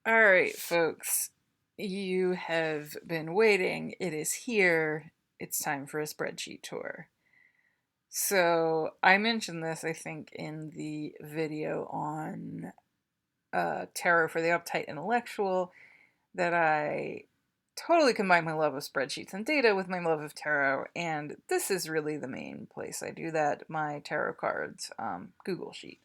All right, folks, you have been waiting. It is here. It's time for a spreadsheet tour. So, I mentioned this, I think, in the video on tarot for the uptight intellectual, that I totally combine my love of spreadsheets and data with my love of tarot, and this is really the main place I do that, my tarot cards Google Sheet.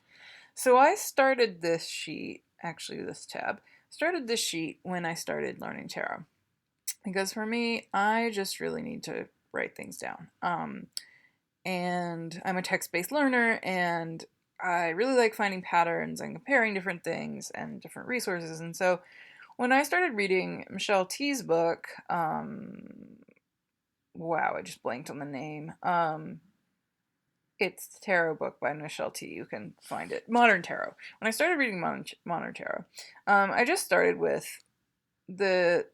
So I started this sheet, actually this tab, started this sheet when I started learning tarot. Because for me, I just really need to write things down. And I'm a text-based learner, and I really like finding patterns and comparing different things and different resources. And so when I started reading Michelle T's book, wow, I just blanked on the name. It's the Tarot book by Michelle T. You can find it. Modern Tarot. When I started reading Modern Tarot, I just started with the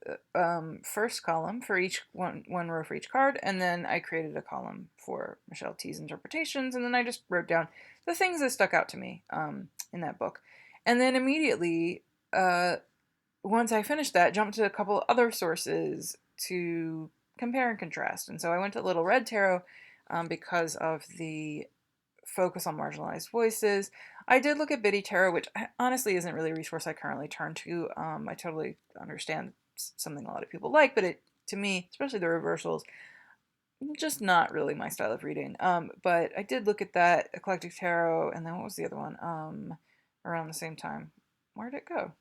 first column for each one row for each card, and then I created a column for Michelle T's interpretations, and then I just wrote down the things that stuck out to me in that book. And then immediately, once I finished that, jumped to a couple other sources to compare and contrast. And so I went to Little Red Tarot because of the focus on marginalized voices. I did look at Biddy Tarot, which honestly isn't really a resource I currently turn to. I totally understand something a lot of people like, but it, to me, especially the reversals, just not really my style of reading. But I did look at that Eclectic Tarot, and then what was the other one? Around the same time. Where did it go?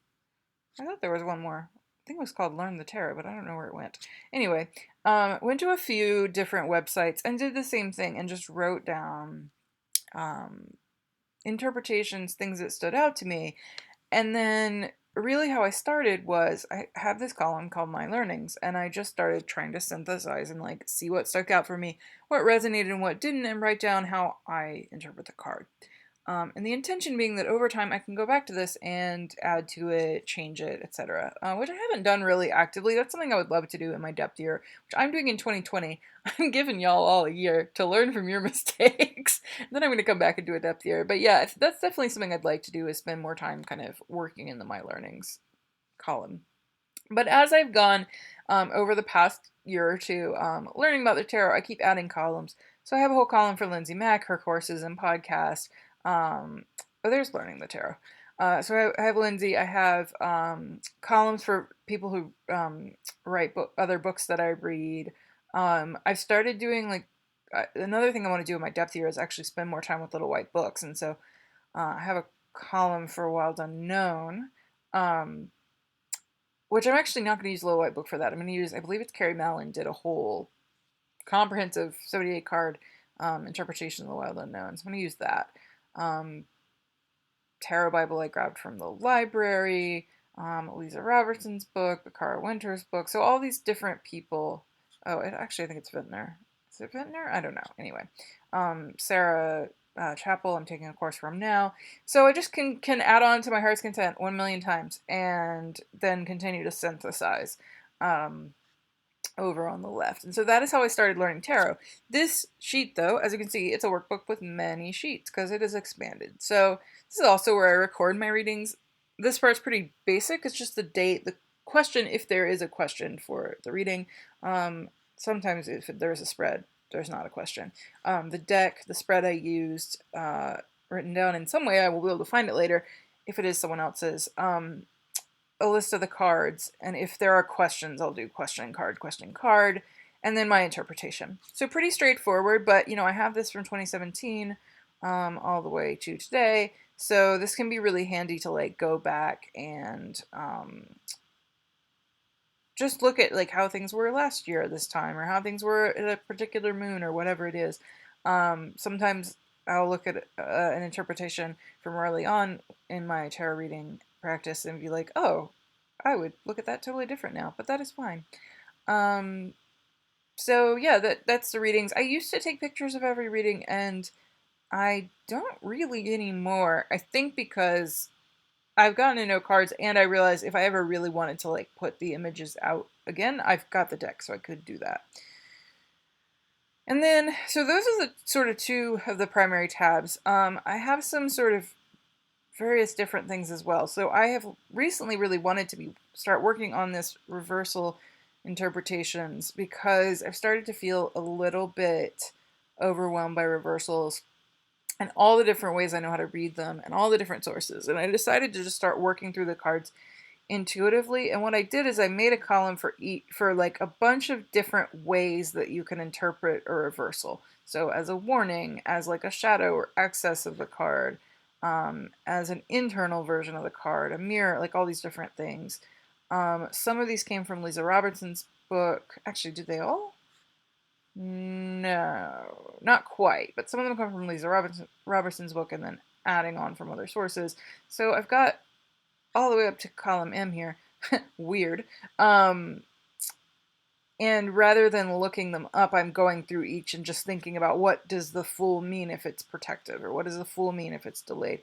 I thought there was one more. I think it was called Learn the Tarot, but I don't know where it went. Anyway, went to a few different websites and did the same thing and just wrote down um, interpretations, things that stood out to me. And then really how I started was I have this column called My Learnings, and I just started trying to synthesize and like see what stuck out for me, what resonated and what didn't, and write down how I interpret the card. And the intention being that over time I can go back to this and add to it, change it, etc. Which I haven't done really actively. That's something I would love to do in my depth year, which I'm doing in 2020. I'm giving y'all all a year to learn from your mistakes. Then I'm going to come back and do a depth year. But yeah, that's definitely something I'd like to do, is spend more time kind of working in the My Learnings column. But as I've gone over the past year or two, learning about the tarot, I keep adding columns. So I have a whole column for Lindsay Mack, her courses and podcast. There's Learning the Tarot. So I have Lindsay. I have columns for people who write other books that I read. I've started doing like another thing I want to do in my depth year is actually spend more time with little white books, and so I have a column for Wild Unknown. Um, which I'm actually not going to use Little White Book for that. I'm going to use, I believe it's Carrie Mallon did a whole comprehensive 78 card interpretation of the Wild Unknown. So I'm going to use that. Um, Tarot Bible I grabbed from the library, Lisa Robertson's book, Bakara Winter's book. So all these different people. Oh, actually, I think it's Vintner. Is it Vintner? I don't know. Anyway, Sarah Chapel, I'm taking a course from now. So I just can add on to my heart's content 1 million times and then continue to synthesize over on the left. And so that is how I started learning tarot. This sheet, though, as you can see, it's a workbook with many sheets because it is expanded. So this is also where I record my readings. This part's pretty basic. It's just the date, the question, if there is a question for the reading. Sometimes if there's a spread, there's not a question. The deck, the spread I used, written down in some way, I will be able to find it later if it is someone else's. A list of the cards, and if there are questions, I'll do question card, and then my interpretation. So pretty straightforward, but you know, I have this from 2017 all the way to today, so this can be really handy to like go back and just look at like how things were last year at this time, or how things were at a particular moon, or whatever it is. Sometimes I'll look at an interpretation from early on in my tarot reading practice and be like, oh, I would look at that totally different now, but that is fine. Um, so yeah, that's the readings. I used to take pictures of every reading, and I don't really anymore. I think because I've gotten to know cards, and I realized if I ever really wanted to like put the images out again, I've got the deck, so I could do that. And then, so those are the sort of two of the primary tabs. I have some sort of various different things as well. So I have recently really wanted to start working on this reversal interpretations because I've started to feel a little bit overwhelmed by reversals and all the different ways I know how to read them and all the different sources. And I decided to just start working through the cards intuitively. And what I did is I made a column for like a bunch of different ways that you can interpret a reversal. So as a warning, as like a shadow or excess of the card, as an internal version of the card, a mirror, like all these different things. Some of these came from Lisa Robertson's book. Actually, did they all? No, not quite, but some of them come from Lisa Robertson's book and then adding on from other sources. So I've got all the way up to column M here. Weird. And rather than looking them up, I'm going through each and just thinking about what does the fool mean if it's protective, or what does the fool mean if it's delayed,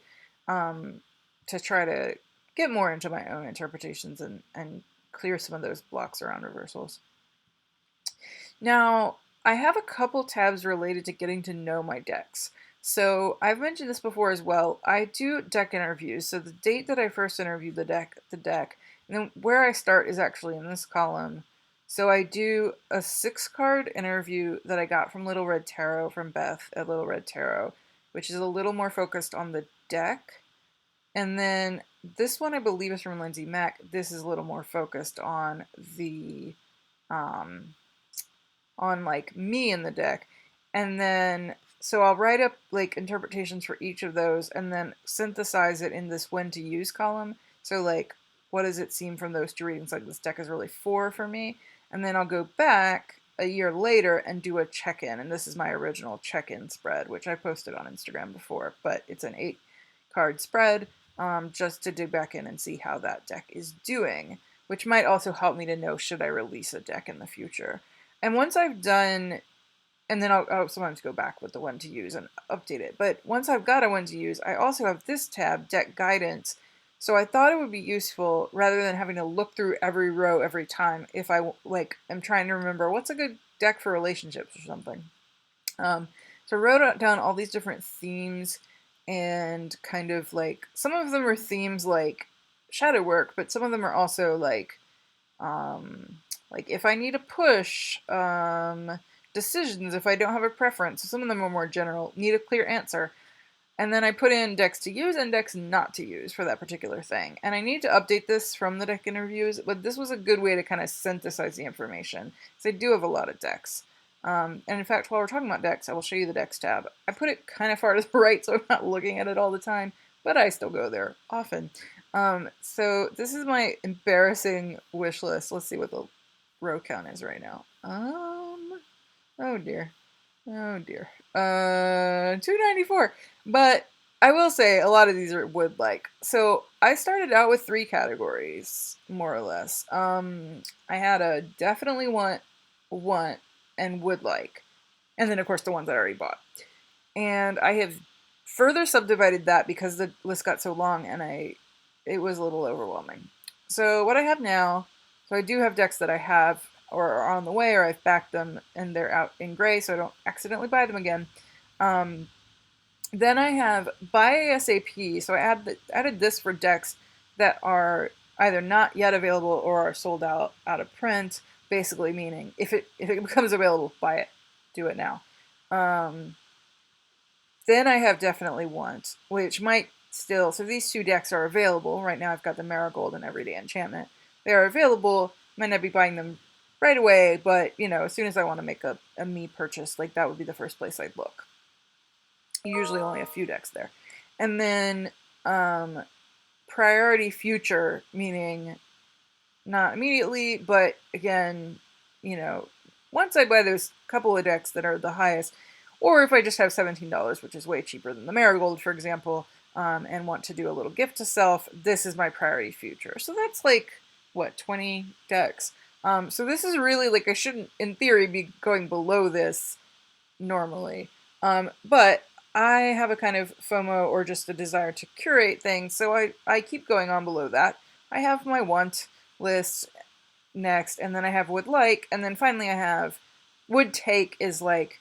to try to get more into my own interpretations and clear some of those blocks around reversals. Now, I have a couple tabs related to getting to know my decks. So I've mentioned this before as well. I do deck interviews. So the date that I first interviewed the deck, and then where I start is actually in this column. So I do a 6-card interview that I got from Little Red Tarot, from Beth at Little Red Tarot, which is a little more focused on the deck. And then this one I believe is from Lindsay Mack. This is a little more focused on the on like me in the deck. And then so I'll write up like interpretations for each of those and then synthesize it in this when to use column. So like, what does it seem from those two readings? Like, this deck is really for me. And then I'll go back a year later and do a check-in. And this is my original check-in spread, which I posted on Instagram before, but it's an 8-card spread, just to dig back in and see how that deck is doing, which might also help me to know, should I release a deck in the future? And once I've done, and then I'll sometimes go back with the one to use and update it. But once I've got a one to use, I also have this tab, Deck Guidance. So I thought it would be useful, rather than having to look through every row every time, if I like am trying to remember what's a good deck for relationships or something. So I wrote down all these different themes, and kind of like, some of them are themes like shadow work, but some of them are also like if I need a push, decisions, if I don't have a preference. Some of them are more general, need a clear answer. And then I put in decks to use and decks not to use for that particular thing. And I need to update this from the deck interviews, but this was a good way to kind of synthesize the information, because I do have a lot of decks. And in fact, while we're talking about decks, I will show you the decks tab. I put it kind of far to the right, so I'm not looking at it all the time, but I still go there often. So this is my embarrassing wish list. Let's see what the row count is right now. Oh dear. Oh dear. 294. But I will say a lot of these are would like. So I started out with 3 categories, more or less. I had a definitely want, and would like. And then of course the ones that I already bought. And I have further subdivided that because the list got so long and it was a little overwhelming. So what I have now, so I do have decks that I have or are on the way, or I've backed them and they're out in gray so I don't accidentally buy them again. Then I have buy ASAP, so I added this for decks that are either not yet available or are sold out of print, basically meaning if it becomes available, buy it, do it now. Then I have definitely want, which might still, so these 2 decks are available. Right now I've got the Marigold and Everyday Enchantment. They are available, might not be buying them right away, but you know, as soon as I want to make a me purchase, like that would be the first place I'd look. Usually only a few decks there. And then priority future, meaning not immediately, but again, you know, once I buy those couple of decks that are the highest, or if I just have $17, which is way cheaper than the Marigold, for example, and want to do a little gift to self, this is my priority future. So that's like, what, 20 decks? So this is really like, I shouldn't, in theory, be going below this normally. But I have a kind of FOMO, or just a desire to curate things, so I keep going on below that. I have my want list next, and then I have would like, and then finally I have would take is like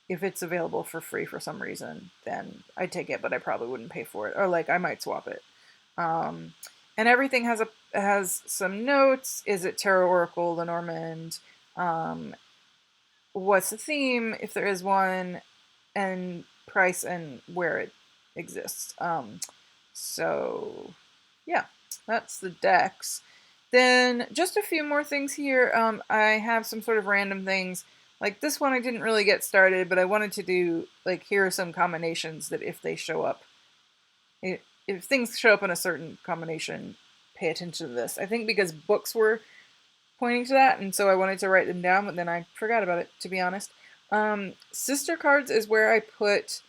if it's available for free for some reason, then I'd take it, but I probably wouldn't pay for it, or like I might swap it. And everything has some notes. Is it Tarot Oracle, Lenormand? What's the theme, if there is one, and price and where it exists. So yeah, that's the decks. Then just a few more things here. I have some sort of random things. Like this one I didn't really get started, but I wanted to do, like, here are some combinations that if they show up, if things show up in a certain combination, pay attention to this. I think because books were pointing to that, and so I wanted to write them down, but then I forgot about it, to be honest. Sister cards is where I put,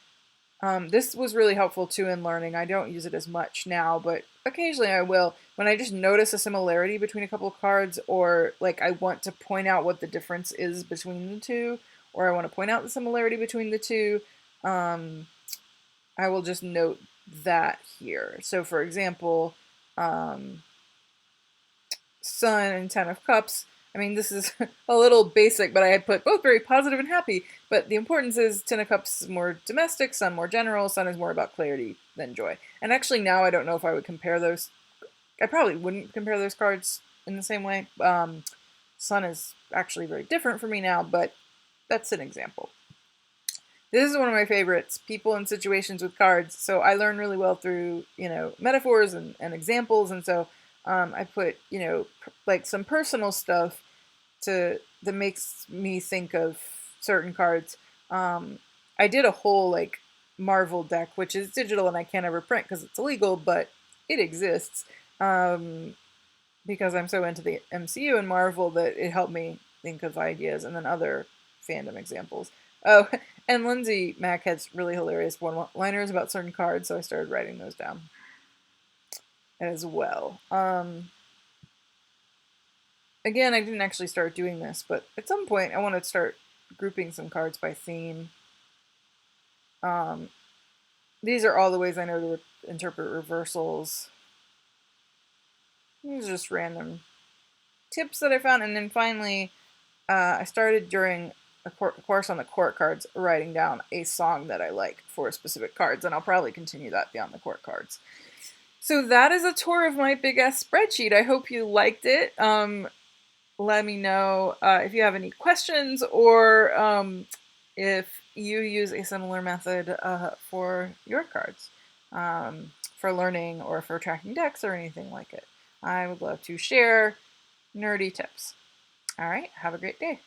this was really helpful too in learning. I don't use it as much now, but occasionally I will. When I just notice a similarity between a couple of cards, or like I want to point out what the difference is between the two, or I want to point out the similarity between the two, I will just note that here. So for example, Sun and Ten of Cups. I mean, this is a little basic, but I had put both very positive and happy. But the importance is Ten of Cups is more domestic, Sun more general, Sun is more about clarity than joy. And actually now I don't know if I would compare those. I probably wouldn't compare those cards in the same way. Sun is actually very different for me now, but that's an example. This is one of my favorites, people and situations with cards. So I learn really well through, metaphors and examples. And so I put, like some personal stuff that makes me think of certain cards. I did a whole like Marvel deck, which is digital and I can't ever print because it's illegal, but it exists because I'm so into the MCU and Marvel that it helped me think of ideas, and then other fandom examples. Oh, and Lindsay Mack has really hilarious one-liners about certain cards, so I started writing those down as well. Again, I didn't actually start doing this, but at some point I want to start grouping some cards by theme. These are all the ways I know to interpret reversals. These are just random tips that I found. And then finally, I started during a course on the court cards writing down a song that I like for specific cards, and I'll probably continue that beyond the court cards. So that is a tour of my big ass spreadsheet. I hope you liked it. Let me know if you have any questions, or if you use a similar method for your cards, for learning or for tracking decks or anything like it. I would love to share nerdy tips. All right, have a great day.